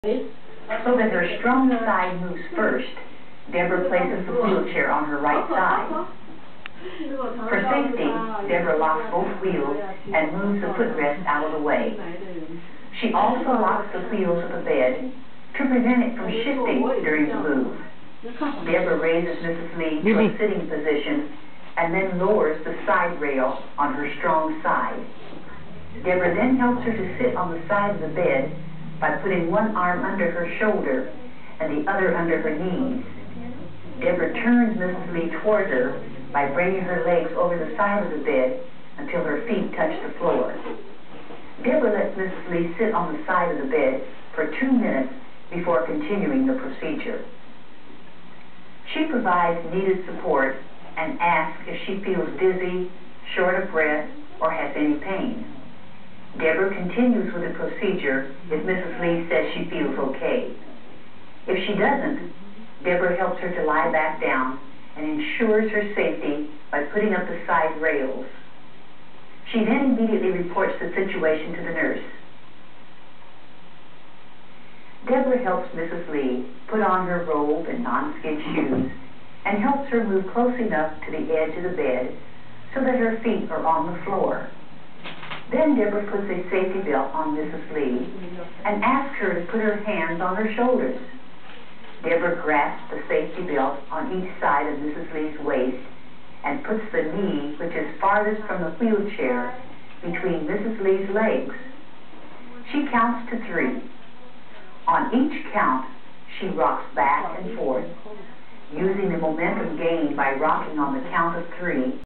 So that her strong side moves first, Deborah places the wheelchair on her right side. For safety, Deborah locks both wheels and moves the footrest out of the way. She also locks the wheels of the bed to prevent it from shifting during the move. Deborah raises Mrs. Lee to a sitting position and then lowers the side rail on her strong side. Deborah then helps her to sit on the side of the bed by putting one arm under her shoulder and the other under her knees. Deborah turns Mrs. Lee toward her by bringing her legs over the side of the bed until her feet touch the floor. Deborah lets Mrs. Lee sit on the side of the bed for 2 minutes before continuing the procedure. She provides needed support and asks if she feels dizzy, short of breath, or has any pain. Deborah continues with the procedure if Mrs. Lee says she feels okay. If she doesn't, Deborah helps her to lie back down and ensures her safety by putting up the side rails. She then immediately reports the situation to the nurse. Deborah helps Mrs. Lee put on her robe and non-skid shoes and helps her move close enough to the edge of the bed so that her feet are on the floor. Then Deborah puts a safety belt on Mrs. Lee and asks her to put her hands on her shoulders. Deborah grasps the safety belt on each side of Mrs. Lee's waist and puts the knee, which is farthest from the wheelchair, between Mrs. Lee's legs. She counts to 3. On each count, she rocks back and forth, using the momentum gained by rocking on the count of 3